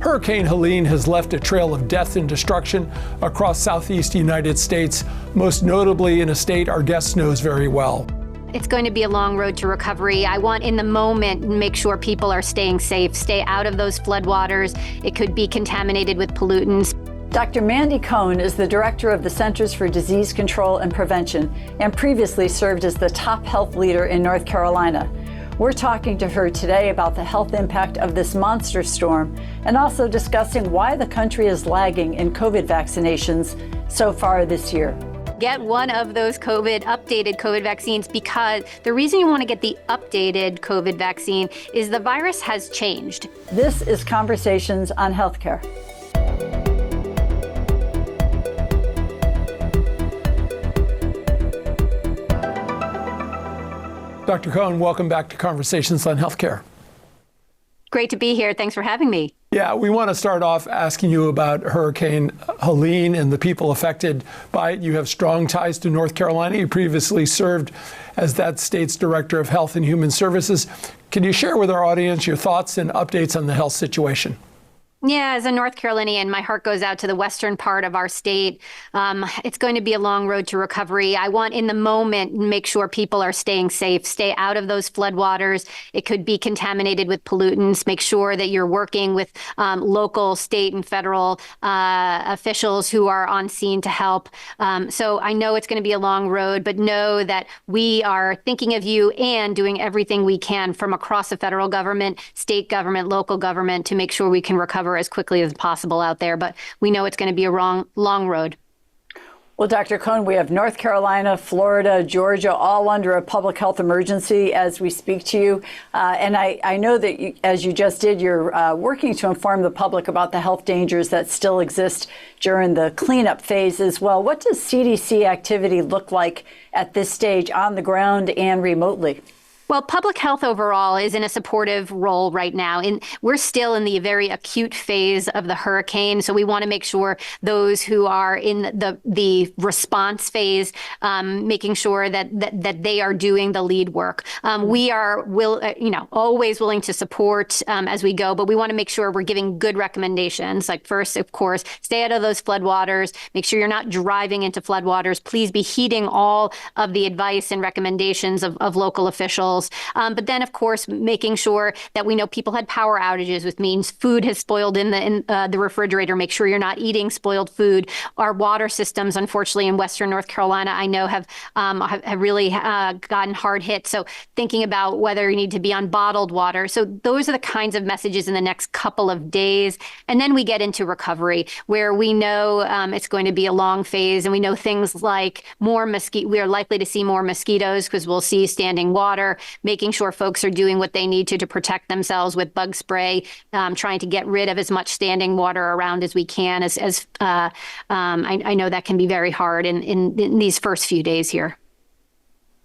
Hurricane Helene has left a trail of death and destruction across southeast United States, most notably in a state our guest knows very well. It's going to be a long road to recovery. I want in the moment make sure people are staying safe, stay out of those floodwaters. It could be contaminated with pollutants. Dr. Mandy Cohen is the director of the Centers for Disease Control and Prevention and previously served as the top health leader in North Carolina. We're talking to her today about the health impact of this monster storm and also discussing why the country is lagging in COVID vaccinations so far this year. Get one of those updated COVID vaccines, because the reason you want to get the updated COVID vaccine is the virus has changed. This is Conversations on Healthcare. Dr. Cohen, welcome back to Conversations on Healthcare. Great to be here. Thanks for having me. Yeah, we want to start off asking you about Hurricane Helene and the people affected by it. You have strong ties to North Carolina. You previously served as that state's Director of Health and Human Services. Can you share with our audience your thoughts and updates on the health situation? Yeah, as a North Carolinian, my heart goes out to the western part of our state. It's going to be a long road to recovery. I want in the moment make sure people are staying safe, stay out of those floodwaters. It could be contaminated with pollutants. Make sure that you're working with local, state, and federal officials who are on scene to help. So I know it's going to be a long road, but know that we are thinking of you and doing everything we can from across the federal government, state government, local government to make sure we can recover as quickly as possible out there. But we know it's going to be a long road. Well, Dr. Cohen, we have North Carolina, Florida, Georgia, all under a public health emergency as we speak to you. And I know that, as you just did, you're working to inform the public about the health dangers that still exist during the cleanup phase as well. What does CDC activity look like at this stage on the ground and remotely? Well, public health overall is in a supportive role right now. We're still in the very acute phase of the hurricane. So we want to make sure those who are in the response phase, making sure that they are doing the lead work. We are always willing to support as we go, but we want to make sure we're giving good recommendations. Like first, of course, stay out of those floodwaters. Make sure you're not driving into floodwaters. Please be heeding all of the advice and recommendations of local officials. But then, of course, making sure that we know people had power outages, which means food has spoiled in the refrigerator. Make sure you're not eating spoiled food. Our water systems, unfortunately, in Western North Carolina, I know have really gotten hard hit. So thinking about whether you need to be on bottled water. So those are the kinds of messages in the next couple of days. And then we get into recovery, where we know it's going to be a long phase. And we know things like we are likely to see more mosquitoes because we'll see standing water. Making sure folks are doing what they need to protect themselves with bug spray, trying to get rid of as much standing water around as we can. I know that can be very hard in these first few days here.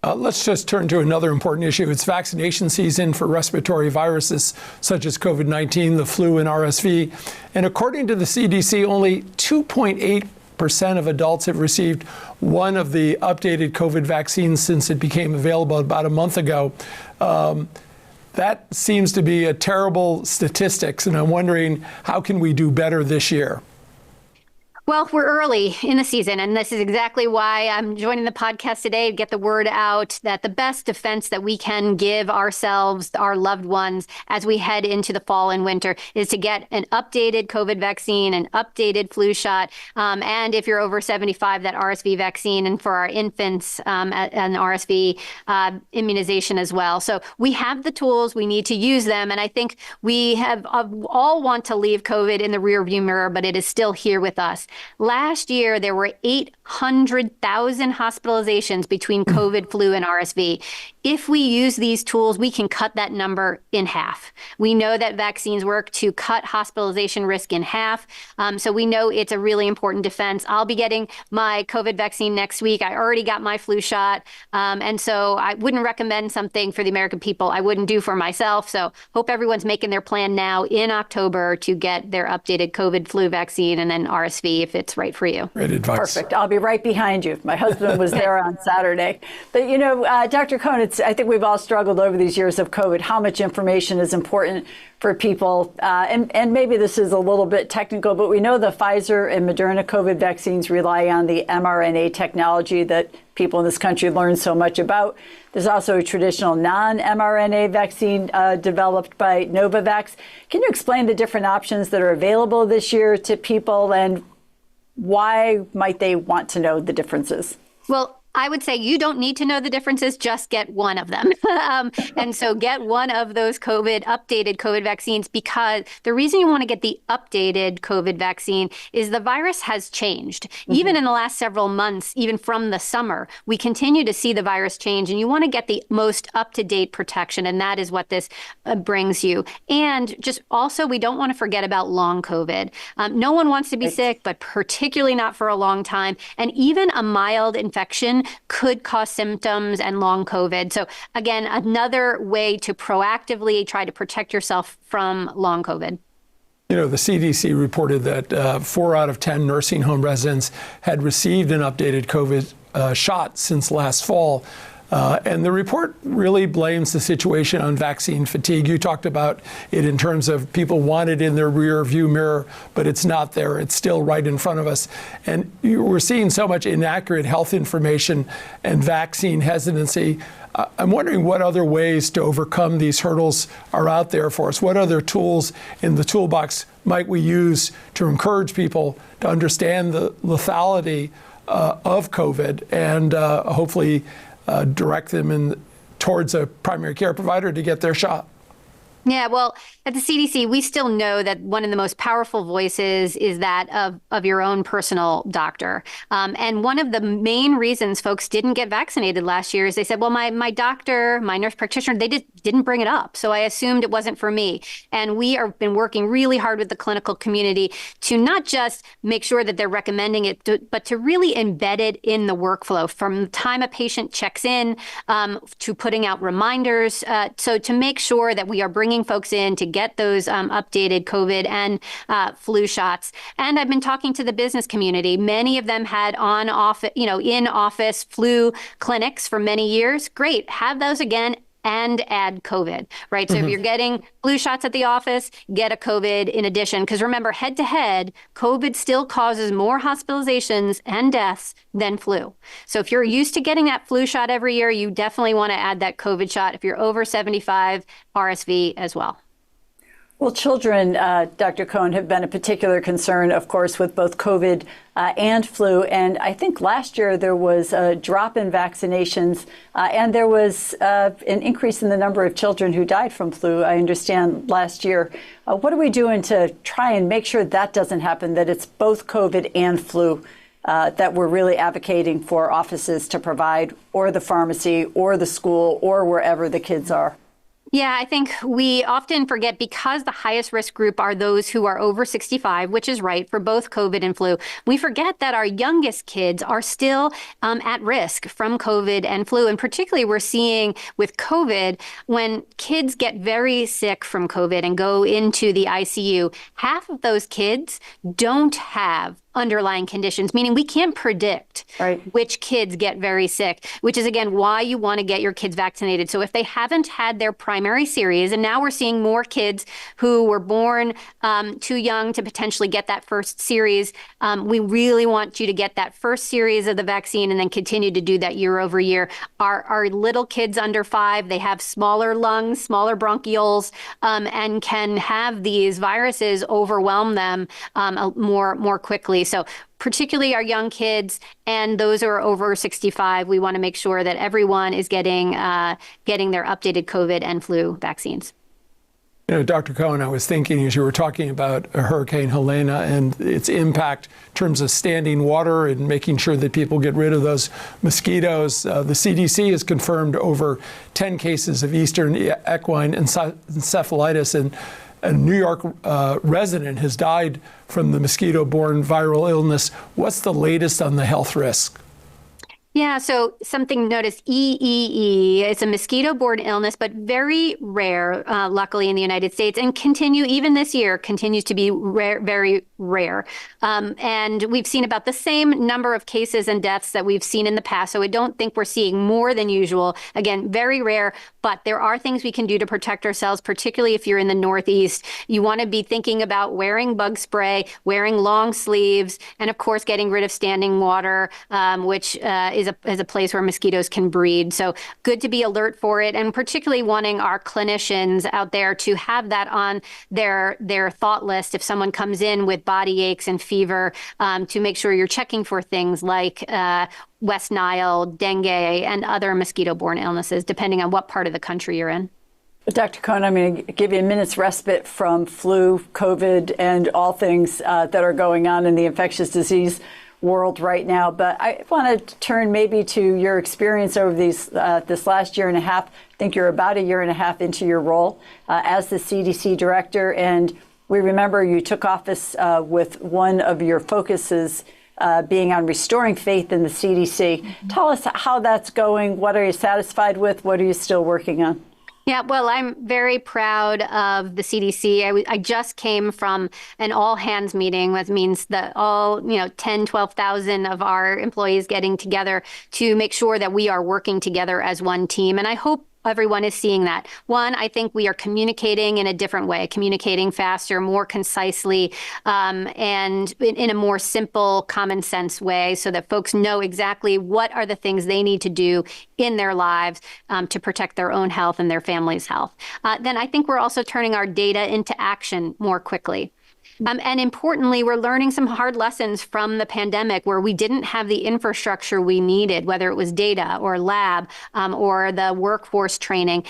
Let's just turn to another important issue. It's vaccination season for respiratory viruses such as COVID-19, the flu, and RSV. And according to the CDC, only 2.8% of adults have received one of the updated COVID vaccines since it became available about a month ago. That seems to be a terrible statistics, and I'm wondering, how can we do better this year? Well, we're early in the season, and this is exactly why I'm joining the podcast today to get the word out that the best defense that we can give ourselves, our loved ones, as we head into the fall and winter is to get an updated COVID vaccine, an updated flu shot, and if you're over 75, that RSV vaccine, and for our infants, an RSV immunization as well. So we have the tools, we need to use them, and I think we have all want to leave COVID in the rearview mirror, but it is still here with us. Last year, there were 800,000 hospitalizations between COVID, flu, and RSV. If we use these tools, we can cut that number in half. We know that vaccines work to cut hospitalization risk in half. So we know it's a really important defense. I'll be getting my COVID vaccine next week. I already got my flu shot. And so I wouldn't recommend something for the American people I wouldn't do for myself. So hope everyone's making their plan now in October to get their updated COVID flu vaccine and then RSV if it's right for you. Great advice. Perfect. I'll be right behind you. My husband was there on Saturday. But, Dr. Cohen, I think we've all struggled over these years of COVID, how much information is important for people. And maybe this is a little bit technical, but we know the Pfizer and Moderna COVID vaccines rely on the mRNA technology that people in this country learn so much about. There's also a traditional non-mRNA vaccine developed by Novavax. Can you explain the different options that are available this year to people, and why might they want to know the differences? Well, I would say you don't need to know the differences, just get one of them. And so get one of those updated COVID vaccines, because the reason you want to get the updated COVID vaccine is the virus has changed. Even in the last several months, even from the summer, we continue to see the virus change, and you want to get the most up-to-date protection. And that is what this brings you. And just also, we don't want to forget about long COVID. No one wants to be sick, but particularly not for a long time. And even a mild infection could cause symptoms and long COVID. So again, another way to proactively try to protect yourself from long COVID. The CDC reported that 4 out of 10 nursing home residents had received an updated COVID shot since last fall. And the report really blames the situation on vaccine fatigue. You talked about it in terms of people want it in their rear view mirror, but it's not there. It's still right in front of us. And we're seeing so much inaccurate health information and vaccine hesitancy. I'm wondering what other ways to overcome these hurdles are out there for us. What other tools in the toolbox might we use to encourage people to understand the lethality of COVID and hopefully direct them towards a primary care provider to get their shot? Yeah, well, at the CDC, we still know that one of the most powerful voices is that of your own personal doctor. And one of the main reasons folks didn't get vaccinated last year is they said, well, my doctor, my nurse practitioner, they just didn't bring it up. So I assumed it wasn't for me. And we have been working really hard with the clinical community to not just make sure that they're recommending it, but to really embed it in the workflow from the time a patient checks in to putting out reminders. So to make sure that we are bringing folks in to get those updated COVID and flu shots. And I've been talking to the business community. Many of them had in-office flu clinics for many years. Great, have those again and add COVID, right? So if you're getting flu shots at the office, get a COVID in addition. Because remember, head to head, COVID still causes more hospitalizations and deaths than flu. So if you're used to getting that flu shot every year, you definitely want to add that COVID shot. If you're over 75, RSV as well. Well, children, Dr. Cohen, have been a particular concern, of course, with both COVID and flu. And I think last year there was a drop in vaccinations and there was an increase in the number of children who died from flu, I understand, last year. What are we doing to try and make sure that doesn't happen, that it's both COVID and flu that we're really advocating for offices to provide, or the pharmacy, or the school, or wherever the kids are? Yeah, I think we often forget, because the highest risk group are those who are over 65, which is right for both COVID and flu. We forget that our youngest kids are still at risk from COVID and flu. And particularly we're seeing with COVID, when kids get very sick from COVID and go into the ICU, half of those kids don't have underlying conditions, meaning we can't predict which kids get very sick, which is, again, why you want to get your kids vaccinated. So if they haven't had their primary series, and now we're seeing more kids who were born too young to potentially get that first series, we really want you to get that first series of the vaccine and then continue to do that year over year. Our little kids under 5, they have smaller lungs, smaller bronchioles, and can have these viruses overwhelm them more quickly. So particularly our young kids and those who are over 65, we want to make sure that everyone is getting their updated COVID and flu vaccines. Dr. Cohen, I was thinking as you were talking about Hurricane Helene and its impact in terms of standing water and making sure that people get rid of those mosquitoes. The CDC has confirmed over 10 cases of Eastern equine encephalitis, and a New York resident has died from the mosquito-borne viral illness. What's the latest on the health risk? Yeah, so something noticed EEE. It's a mosquito-borne illness, but very rare, luckily in the United States, and even this year, continues to be rare, very rare. And we've seen about the same number of cases and deaths that we've seen in the past. So I don't think we're seeing more than usual. Again, very rare, but there are things we can do to protect ourselves, particularly if you're in the Northeast. You want to be thinking about wearing bug spray, wearing long sleeves, and of course, getting rid of standing water, which is a place where mosquitoes can breed. So good to be alert for it, and particularly wanting our clinicians out there to have that on their thought list if someone comes in with body aches and fever, to make sure you're checking for things like West Nile, dengue, and other mosquito-borne illnesses, depending on what part of the country you're in. Dr. Cohen, I'm going to give you a minute's respite from flu, COVID, and all things that are going on in the infectious disease world right now. But I want to turn maybe to your experience over this last year and a half. I think you're about a year and a half into your role as the CDC director. And we remember you took office with one of your focuses being on restoring faith in the CDC. Mm-hmm. Tell us how that's going. What are you satisfied with? What are you still working on? Yeah, well, I'm very proud of the CDC. I just came from an all-hands meeting, which means that all 10, 12,000 of our employees getting together to make sure that we are working together as one team. And I hope everyone is seeing that. One, I think we are communicating in a different way, communicating faster, more concisely, and in a more simple, common sense way, so that folks know exactly what are the things they need to do in their lives to protect their own health and their family's health. Then I think we're also turning our data into action more quickly. And importantly, we're learning some hard lessons from the pandemic where we didn't have the infrastructure we needed, whether it was data or lab or the workforce training,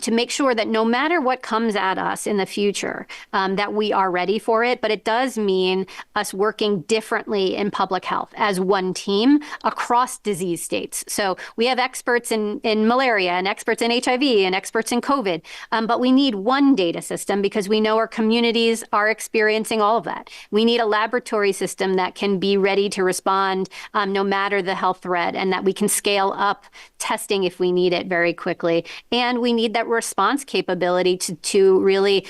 to make sure that no matter what comes at us in the future, that we are ready for it. But it does mean us working differently in public health as one team across disease states. So we have experts in malaria and experts in HIV and experts in COVID, but we need one data system because we know our communities are experiencing all of that. We need a laboratory system that can be ready to respond no matter the health threat, and that we can scale up testing if we need it very quickly. And we need that response capability to really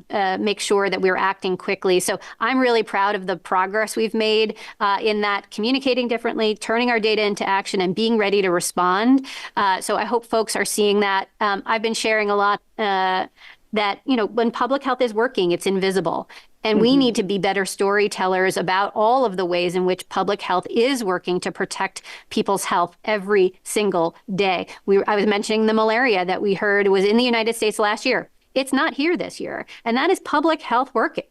make sure that we're acting quickly. So I'm really proud of the progress we've made in that, communicating differently, turning our data into action, and being ready to respond. So I hope folks are seeing that. I've been sharing a lot that, when public health is working, it's invisible. And we need to be better storytellers about all of the ways in which public health is working to protect people's health every single day. I was mentioning the malaria that we heard was in the United States last year. It's not here this year. And that is public health working.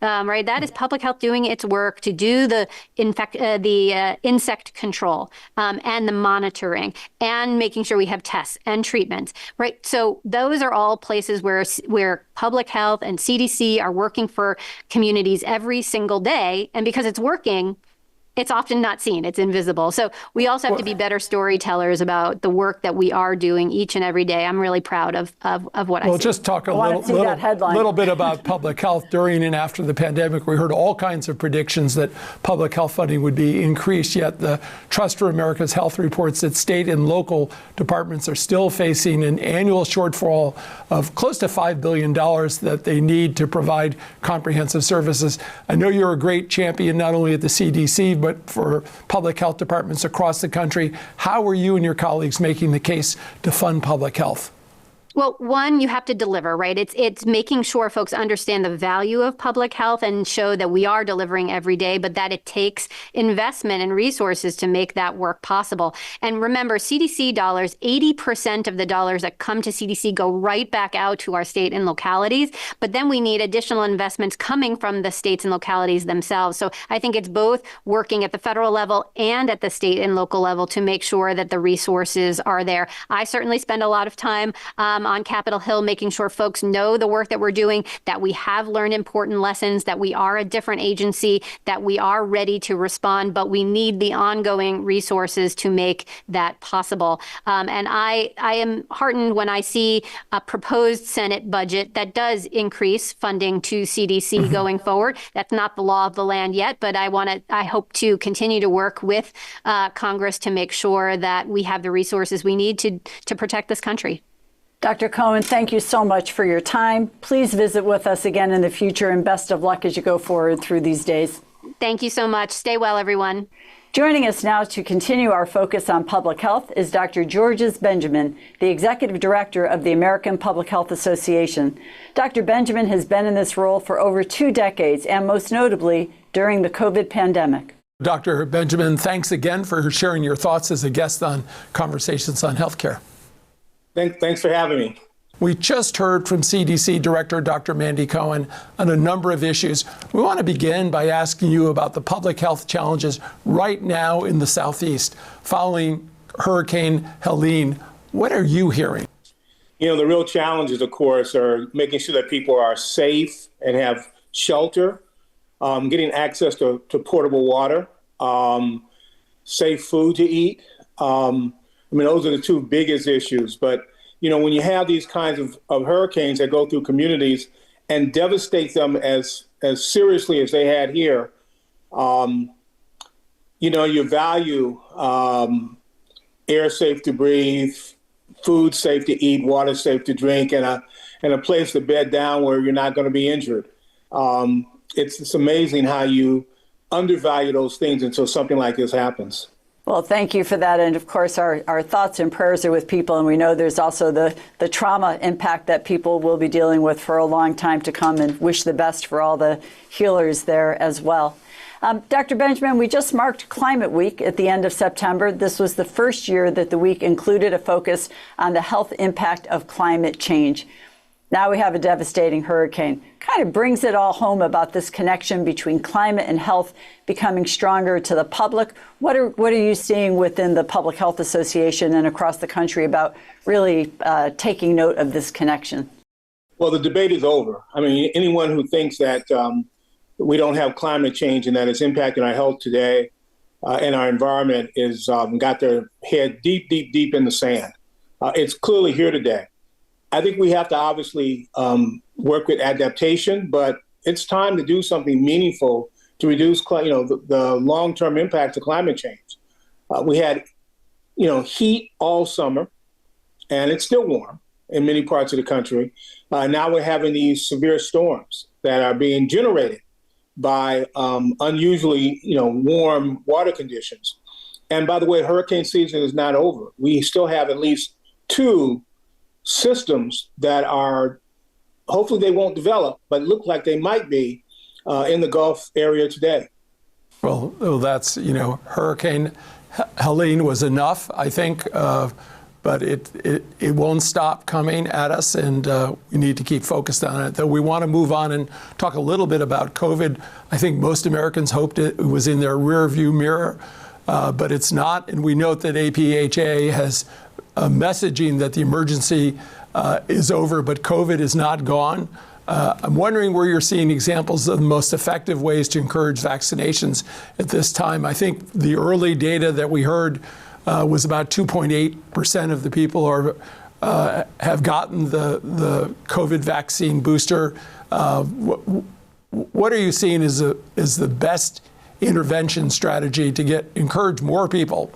Right? That is public health doing its work to do the insect control and the monitoring and making sure we have tests and treatments. Right? So those are all places where public health and CDC are working for communities every single day. And because it's working, it's often not seen. It's invisible. So we also have to be better storytellers about the work that we are doing each and every day. I'm really proud of what I see. Well, just talk a little bit about public health during and after the pandemic. We heard all kinds of predictions that public health funding would be increased, yet the Trust for America's Health reports that state and local departments are still facing an annual shortfall of close to $5 billion that they need to provide comprehensive services. I know you're a great champion, not only at the CDC, but for public health departments across the country. How are you and your colleagues making the case to fund public health? Well, one, you have to deliver, right? It's making sure folks understand the value of public health and show that we are delivering every day, but that it takes investment and resources to make that work possible. And remember, CDC dollars, 80% of the dollars that come to CDC go right back out to our state and localities. But then we need additional investments coming from the states and localities themselves. So I think it's both working at the federal level and at the state and local level to make sure that the resources are there. I certainly spend a lot of time on Capitol Hill, making sure folks know the work that we're doing, that we have learned important lessons, that we are a different agency, that we are ready to respond, but we need the ongoing resources to make that possible. And I am heartened when I see a proposed Senate budget that does increase funding to CDC going forward. That's not the law of the land yet, but I hope to continue to work with Congress to make sure that we have the resources we need to protect this country. Dr. Cohen, thank you so much for your time. Please visit with us again in the future, and best of luck as you go forward through these days. Thank you so much. Stay well, everyone. Joining us now to continue our focus on public health is Dr. Georges Benjamin, the Executive Director of the American Public Health Association. Dr. Benjamin has been in this role for over 2 decades, and most notably during the COVID pandemic. Dr. Benjamin, thanks again for sharing your thoughts as a guest on Conversations on Healthcare. Thanks for having me. We just heard from CDC Director Dr. Mandy Cohen on a number of issues. We want to begin by asking you about the public health challenges right now in the Southeast following Hurricane Helene. What are you hearing? You know, the real challenges, of course, are making sure that people are safe and have shelter, getting access to portable water, safe food to eat. Those are the 2 biggest issues. But, you know, when you have these kinds of hurricanes that go through communities and devastate them as seriously as they had here, you value air safe to breathe, food safe to eat, water safe to drink, and a place to bed down where you're not going to be injured. It's amazing how you undervalue those things until something like this happens. Well, thank you for that. And of course, our thoughts and prayers are with people. And we know there's also the trauma impact that people will be dealing with for a long time to come, and wish the best for all the healers there as well. Dr. Benjamin, we just marked Climate Week at the end of September. This was the first year that the week included a focus on the health impact of climate change. Now we have a devastating hurricane. Kind of brings it all home about this connection between climate and health becoming stronger to the public. What are you seeing within the Public Health Association and across the country about really taking note of this connection? Well, the debate is over. I mean, anyone who thinks that we don't have climate change and that it's impacting our health today and our environment is got their head deep in the sand. It's clearly here today. I think we have to obviously work with adaptation, but it's time to do something meaningful to reduce, the long-term impacts of climate change. We had, heat all summer, and it's still warm in many parts of the country. Now we're having these severe storms that are being generated by unusually, warm water conditions. And by the way, hurricane season is not over. We still have at least 2 systems that are, hopefully they won't develop, but look like they might be in the Gulf area today. Well, that's, Hurricane Helene was enough, I think, but it won't stop coming at us, and we need to keep focused on it. Though we want to move on and talk a little bit about COVID. I think most Americans hoped it was in their rear view mirror, but it's not. And we note that APHA has messaging that the emergency is over, but COVID is not gone. I'm wondering where you're seeing examples of the most effective ways to encourage vaccinations at this time. I think the early data that we heard was about 2.8% of the people have gotten the COVID vaccine booster. What are you seeing as the best intervention strategy to encourage more people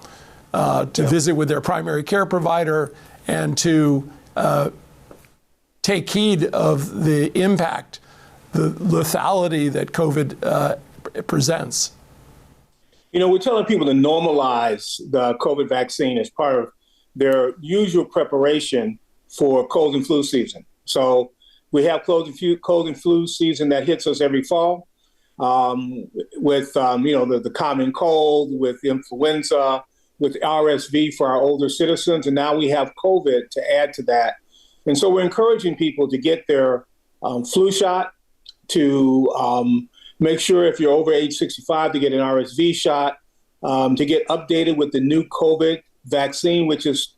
to visit with their primary care provider and to take heed of the impact, the lethality that COVID presents? We're telling people to normalize the COVID vaccine as part of their usual preparation for cold and flu season. So we have cold and flu season that hits us every fall with, the common cold, with influenza, with RSV for our older citizens. And now we have COVID to add to that. And so we're encouraging people to get their flu shot, to make sure if you're over age 65 to get an RSV shot, to get updated with the new COVID vaccine, which is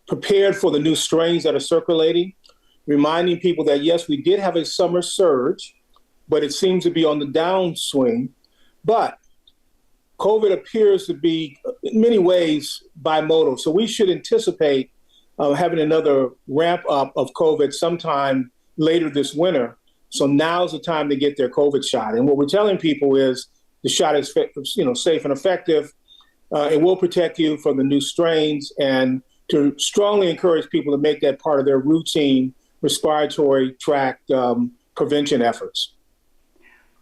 prepared for the new strains that are circulating. reminding people that, yes, we did have a summer surge, but it seems to be on the downswing. But COVID appears to be, in many ways, bimodal. So we should anticipate having another ramp up of COVID sometime later this winter. So now's the time to get their COVID shot. And what we're telling people is the shot is safe and effective. It will protect you from the new strains, and to strongly encourage people to make that part of their routine respiratory tract prevention efforts.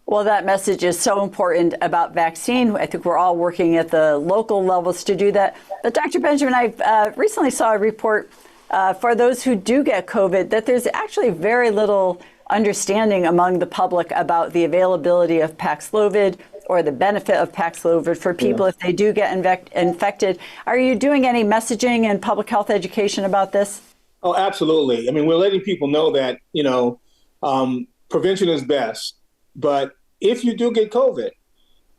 Well, that message is so important about vaccine. I think we're all working at the local levels to do that. But Dr. Benjamin, I recently saw a report for those who do get COVID that there's actually very little understanding among the public about the availability of Paxlovid or the benefit of Paxlovid for people if they do get infected. Are you doing any messaging and public health education about this? Oh, absolutely. I mean, we're letting people know that, prevention is best. But if you do get COVID,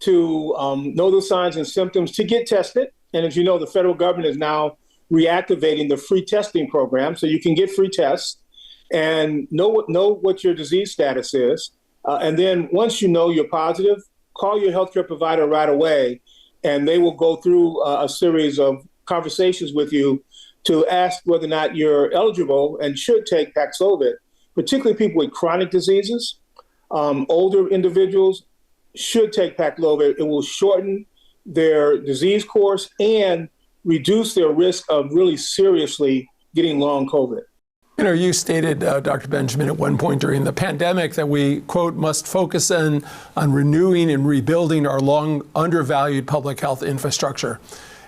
to know the signs and symptoms, to get tested. And as you know, the federal government is now reactivating the free testing program, so you can get free tests and know what your disease status is. And then once you know you're positive, call your healthcare provider right away, and they will go through a series of conversations with you to ask whether or not you're eligible and should take Paxlovid, particularly people with chronic diseases. Older individuals should take Paxlovid. It will shorten their disease course and reduce their risk of really seriously getting long COVID. You stated, Dr. Benjamin, at one point during the pandemic that we, quote, must focus on renewing and rebuilding our long undervalued public health infrastructure.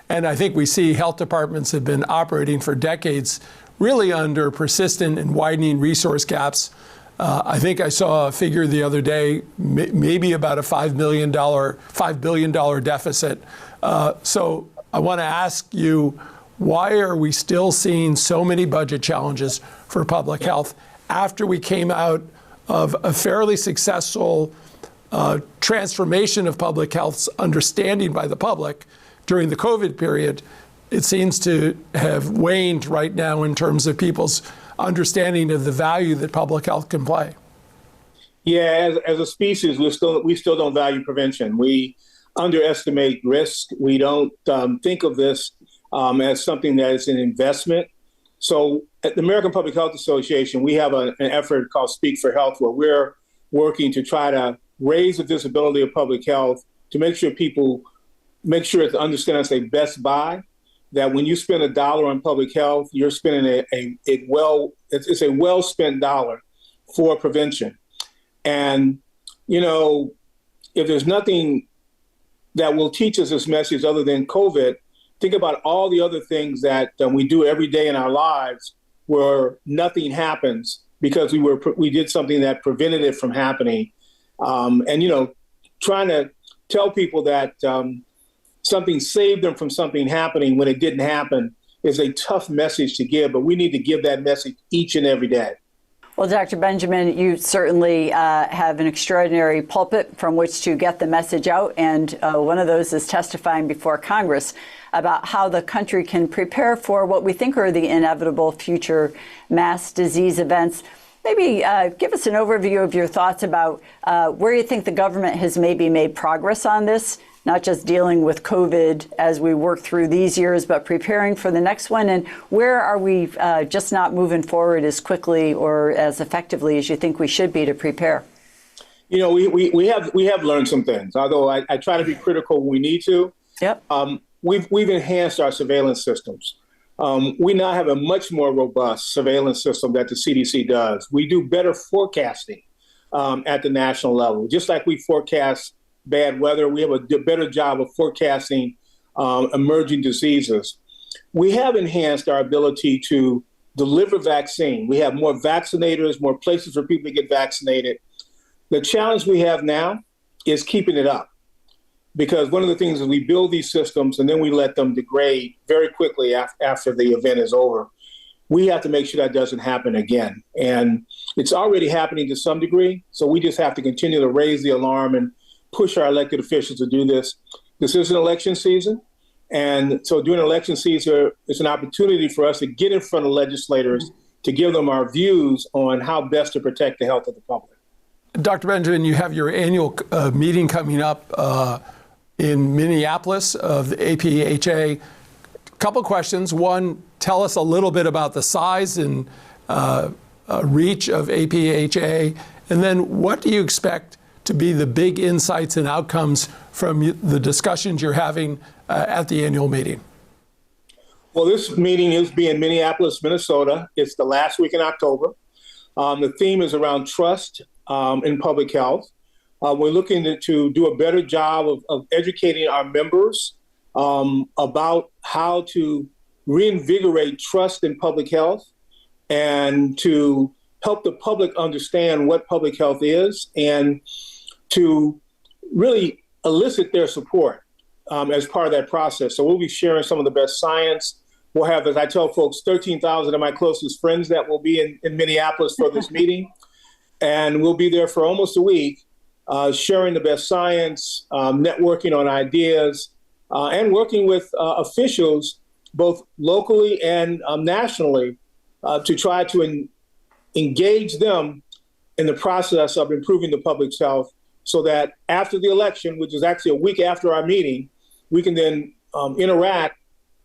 And I think we see health departments have been operating for decades really under persistent and widening resource gaps. I think I saw a figure the other day, maybe about a $5 billion deficit. So I want to ask you, why are we still seeing so many budget challenges for public health after we came out of a fairly successful transformation of public health's understanding by the public during the COVID period? It seems to have waned right now in terms of people's understanding of the value that public health can play. Yeah, as a species, we still don't value prevention. We underestimate risk. We don't think of this as something that is an investment. So at the American Public Health Association, we have an effort called Speak for Health, where we're working to try to raise the visibility of public health, to make sure people to understand it's a best buy, that when you spend $1 on public health, you're spending it's a well-spent dollar for prevention. And, if there's nothing that will teach us this message other than COVID, think about all the other things that we do every day in our lives where nothing happens because we did something that prevented it from happening. Trying to tell people that something saved them from something happening when it didn't happen is a tough message to give, but we need to give that message each and every day. Well, Dr. Benjamin, you certainly have an extraordinary pulpit from which to get the message out. And one of those is testifying before Congress about how the country can prepare for what we think are the inevitable future mass disease events. Maybe give us an overview of your thoughts about where you think the government has maybe made progress on this, not just dealing with COVID as we work through these years, but preparing for the next one. And where are we just not moving forward as quickly or as effectively as you think we should be to prepare? We have learned some things, although I try to be critical when we need to. Yep. We've enhanced our surveillance systems. We now have a much more robust surveillance system that the CDC does. We do better forecasting at the national level. Just like we forecast bad weather, we have a better job of forecasting emerging diseases. We have enhanced our ability to deliver vaccine. We have more vaccinators, more places for people to get vaccinated. The challenge we have now is keeping it up. Because one of the things is we build these systems and then we let them degrade very quickly after the event is over. We have to make sure that doesn't happen again. And it's already happening to some degree. So we just have to continue to raise the alarm and push our elected officials to do this. This is an election season. And so during election season, it's an opportunity for us to get in front of legislators to give them our views on how best to protect the health of the public. Dr. Benjamin, you have your annual meeting coming up in Minneapolis of the APHA. Couple questions. One, tell us a little bit about the size and reach of APHA. And then what do you expect to be the big insights and outcomes from the discussions you're having at the annual meeting? Well, this meeting is in Minneapolis, Minnesota. It's the last week in October. The theme is around trust in public health. We're looking to do a better job of educating our members about how to reinvigorate trust in public health and to help the public understand what public health is and to really elicit their support as part of that process. So we'll be sharing some of the best science. We'll have, as I tell folks, 13,000 of my closest friends that will be in Minneapolis for this meeting. And we'll be there for almost a week, sharing the best science, networking on ideas, and working with officials, both locally and nationally, to try to engage them in the process of improving the public's health so that after the election, which is actually a week after our meeting, we can then interact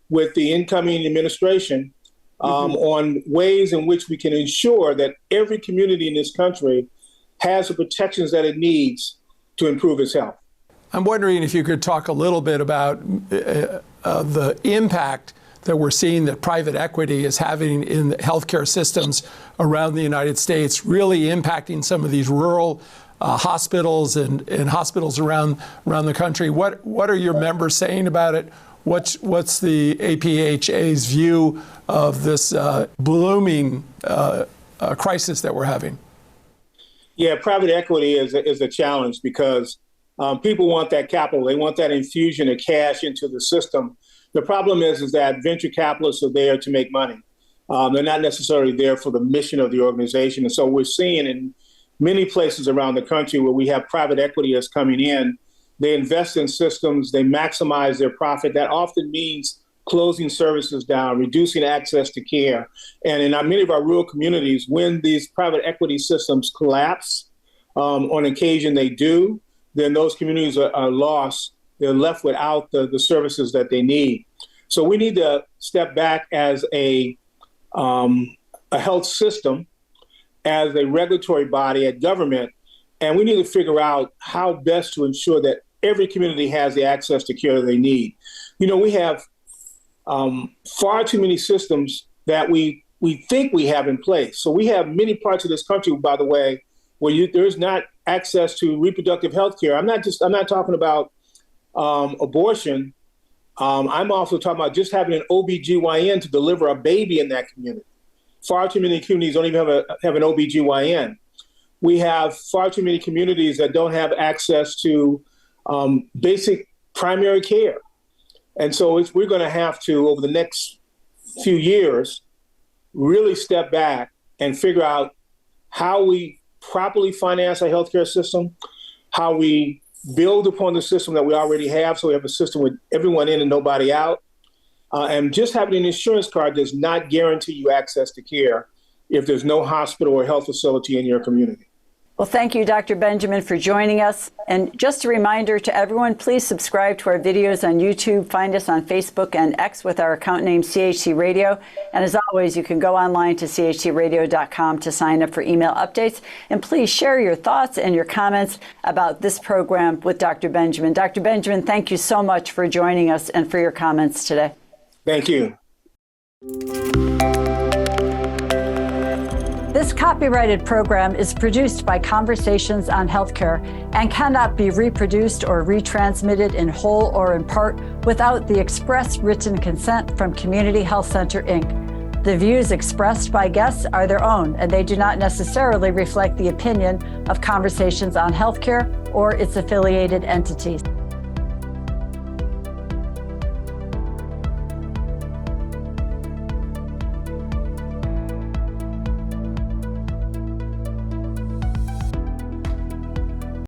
with the incoming administration on ways in which we can ensure that every community in this country has the protections that it needs to improve its health. I'm wondering if you could talk a little bit about the impact that we're seeing that private equity is having in the healthcare systems around the United States, really impacting some of these rural hospitals and hospitals around the country. What are your members saying about it? What's the APHA's view of this blooming crisis that we're having? Yeah, private equity is a challenge because people want that capital. They want that infusion of cash into the system. The problem is that venture capitalists are there to make money. They're not necessarily there for the mission of the organization. And so we're seeing in many places around the country where we have private equity that's coming in, they invest in systems, they maximize their profit. That often means closing services down, reducing access to care. And in many of our rural communities, when these private equity systems collapse, on occasion they do, then those communities are lost. They're left without the services that they need. So we need to step back as a health system, as a regulatory body, a government, and we need to figure out how best to ensure that every community has the access to care that they need. You know, we have far too many systems that we think we have in place. So we have many parts of this country, by the way, where there's not access to reproductive health care. I'm not talking about abortion. I'm also talking about just having an OBGYN to deliver a baby in that community. Far too many communities don't even have an OBGYN. We have far too many communities that don't have access to basic primary care. And so we're going to have to, over the next few years, really step back and figure out how we properly finance our healthcare system, how we build upon the system that we already have so we have a system with everyone in and nobody out. And just having an insurance card does not guarantee you access to care if there's no hospital or health facility in your community. Well, thank you, Dr. Benjamin, for joining us. And just a reminder to everyone, please subscribe to our videos on YouTube. Find us on Facebook and X with our account name CHC Radio. And as always, you can go online to chcradio.com to sign up for email updates. And please share your thoughts and your comments about this program with Dr. Benjamin. Dr. Benjamin, thank you so much for joining us and for your comments today. Thank you. This copyrighted program is produced by Conversations on Healthcare and cannot be reproduced or retransmitted in whole or in part without the express written consent from Community Health Center, Inc. The views expressed by guests are their own, and they do not necessarily reflect the opinion of Conversations on Healthcare or its affiliated entities.